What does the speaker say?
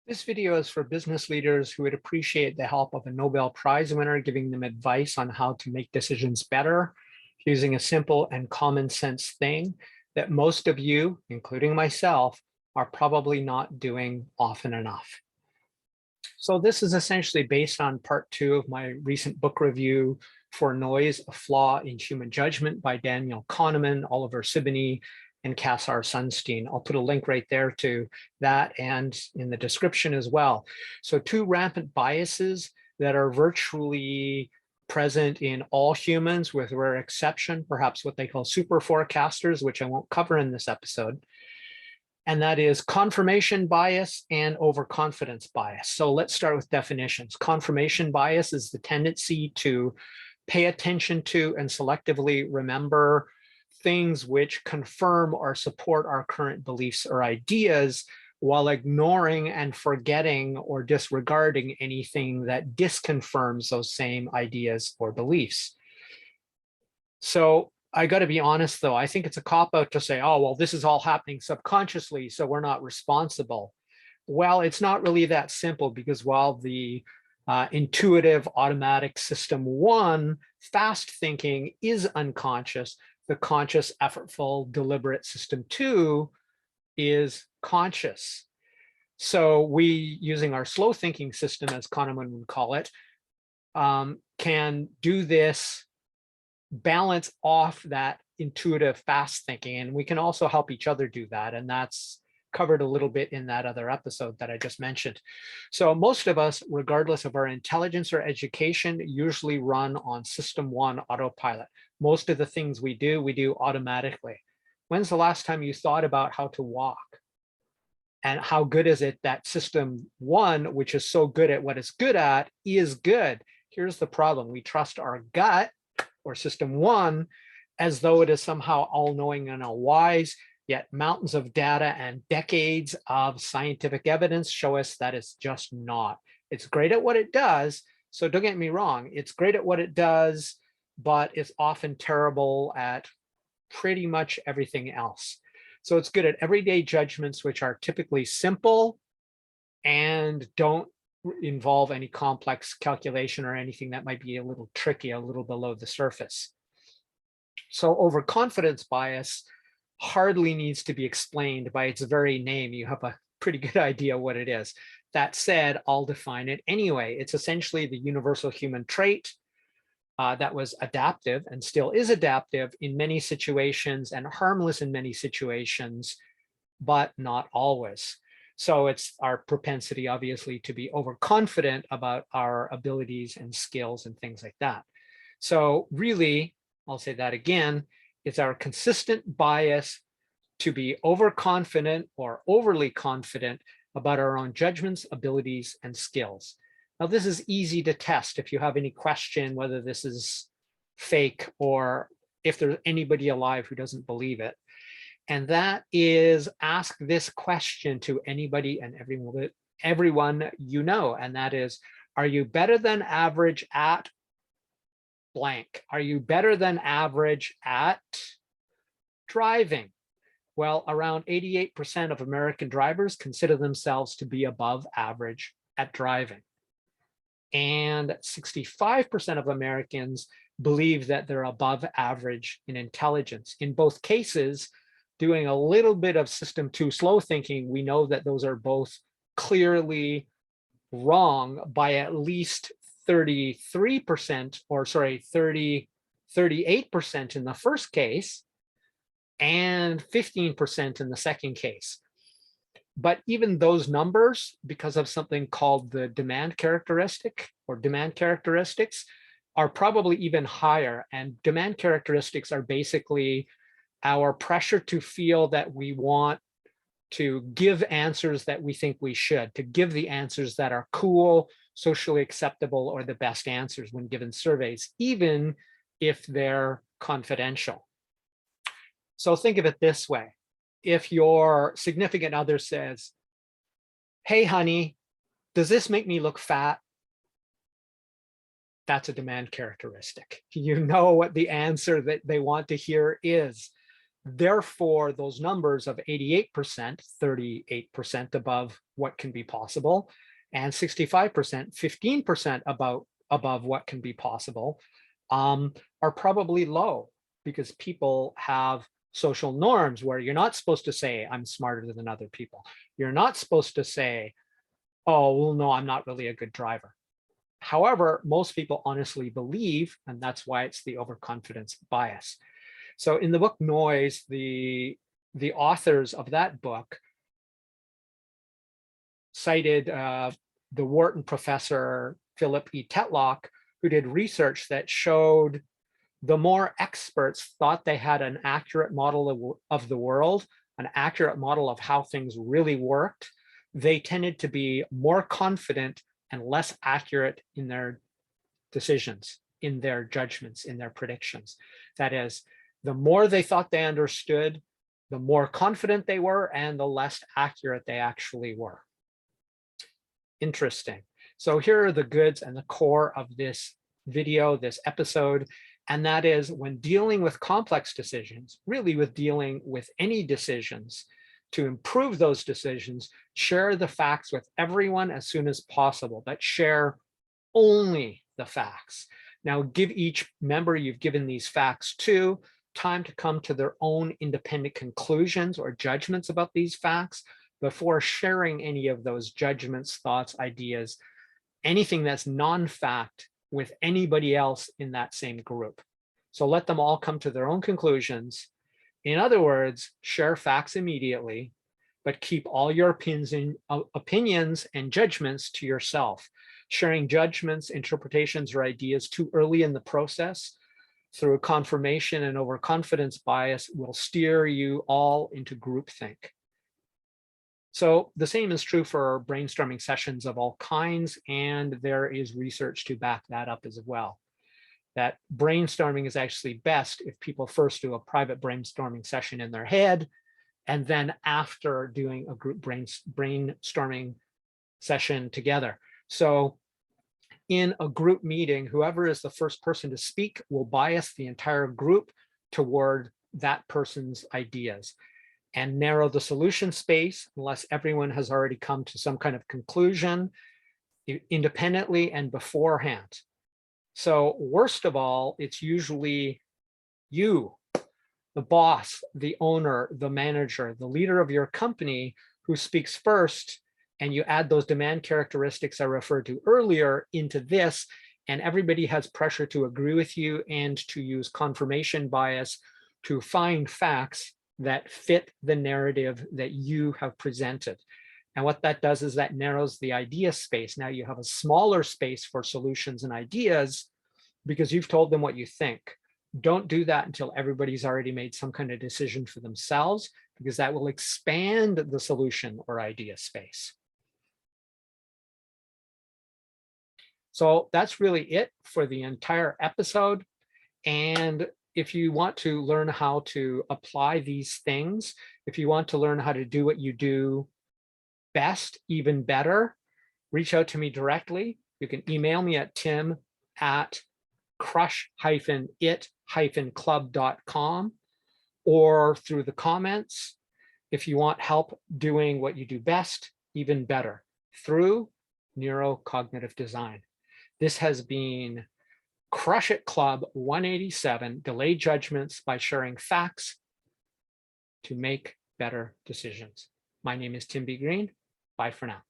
This video is for business leaders who would appreciate the help of a Nobel Prize winner, giving them advice on how to make decisions better using a simple and common sense thing that most of you, including myself, are probably not doing often enough. So this is essentially based on part 2 of my recent book review, For Noise, A Flaw in Human Judgment by Daniel Kahneman, Oliver Siboney, and Kassar Sunstein. I'll put a link right there to that and in the description as well. So 2 rampant biases that are virtually present in all humans with rare exception, perhaps what they call super forecasters, which I won't cover in this episode. And that is confirmation bias and overconfidence bias. So let's start with definitions. Confirmation bias is the tendency to pay attention to and selectively remember things which confirm or support our current beliefs or ideas, while ignoring and forgetting or disregarding anything that disconfirms those same ideas or beliefs. So I got to be honest, though, I think it's a cop-out to say, oh, well, this is all happening subconsciously, so we're not responsible. Well, it's not really that simple, because while the intuitive automatic system 1, fast thinking, is unconscious, the conscious, effortful, deliberate system 2 is conscious. So we, using our slow thinking system, as Kahneman would call it, can do this balance off that intuitive fast thinking. And we can also help each other do that. And that's covered a little bit in that other episode that I just mentioned. So most of us, regardless of our intelligence or education, usually run on system 1 autopilot. Most of the things we do automatically. When's the last time you thought about how to walk? And how good is it that system 1, which is so good at what it's good at, is good? Here's the problem. We trust our gut, or system 1, as though it is somehow all-knowing and all-wise, yet mountains of data and decades of scientific evidence show us that it's just not. It's great at what it does, so don't get me wrong, it's great at what it does, but it's often terrible at pretty much everything else. So it's good at everyday judgments, which are typically simple and don't involve any complex calculation or anything that might be a little tricky, a little below the surface. So overconfidence bias hardly needs to be explained. By its very name, you have a pretty good idea what it is. That said, I'll define it anyway. It's essentially the universal human trait that was adaptive and still is adaptive in many situations and harmless in many situations, but not always. So it's our propensity, obviously, to be overconfident about our abilities and skills and things like that. So really, I'll say that again, it's our consistent bias to be overconfident or overly confident about our own judgments, abilities, and skills. Now, this is easy to test if you have any question whether this is fake or if there's anybody alive who doesn't believe it. And that is, ask this question to anybody and everyone you know, and that is, are you better than average at blank? Are you better than average at driving? Well, around 88% of American drivers consider themselves to be above average at driving. And 65% of Americans believe that they're above average in intelligence. In both cases, doing a little bit of system 2 slow thinking, we know that those are both clearly wrong by at least 33%, or sorry, 38% in the first case and 15% in the second case. But even those numbers, because of something called the demand characteristic or demand characteristics, are probably even higher. And demand characteristics are basically our pressure to feel that we want to give answers that we think we should, to give the answers that are cool, socially acceptable, or the best answers when given surveys, even if they're confidential. So think of it this way. If your significant other says, hey, honey, does this make me look fat? That's a demand characteristic. You know what the answer that they want to hear is. Therefore, those numbers of 88%, 38% above what can be possible, and 65%, 15% above what can be possible, are probably low, because people have social norms where you're not supposed to say, I'm smarter than other people. You're not supposed to say, oh, well, no, I'm not really a good driver. However, most people honestly believe, and that's why it's the overconfidence bias. So in the book Noise, the authors of that book cited the Wharton professor Philip E. Tetlock, who did research that showed the more experts thought they had an accurate model of the world, an accurate model of how things really worked, they tended to be more confident and less accurate in their decisions, in their judgments, in their predictions. That is, the more they thought they understood, the more confident they were, and the less accurate they actually were. Interesting. So here are the goods and the core of this video, this episode, and that is, when dealing with complex decisions, really with dealing with any decisions, to improve those decisions, share the facts with everyone as soon as possible, but share only the facts. Now, give each member you've given these facts to time to come to their own independent conclusions or judgments about these facts before sharing any of those judgments, thoughts, ideas, anything that's non-fact with anybody else in that same group. So let them all come to their own conclusions. In other words, share facts immediately, but keep all your opinions and judgments to yourself. Sharing judgments, interpretations, or ideas too early in the process through confirmation and overconfidence bias will steer you all into groupthink. So the same is true for brainstorming sessions of all kinds, and there is research to back that up as well. That brainstorming is actually best if people first do a private brainstorming session in their head, and then after doing a group brainstorming session together. So in a group meeting, whoever is the first person to speak will bias the entire group toward that person's ideas and narrow the solution space unless everyone has already come to some kind of conclusion independently and beforehand. So worst of all, it's usually you, the boss, the owner, the manager, the leader of your company who speaks first, and you add those demand characteristics I referred to earlier into this, and everybody has pressure to agree with you and to use confirmation bias to find facts that fit the narrative that you have presented. And what that does is that narrows the idea space. Now you have a smaller space for solutions and ideas because you've told them what you think. Don't do that until everybody's already made some kind of decision for themselves, because that will expand the solution or idea space. So that's really it for the entire episode. And if you want to learn how to apply these things, if you want to learn how to do what you do best, even better, reach out to me directly. You can email me at tim@crush-it-club.com or through the comments if you want help doing what you do best, even better, through neurocognitive design. This has been Crush It Club 187, Delay Judgments by Sharing Facts to Make Better Decisions. My name is Tim B. Green. Bye for now.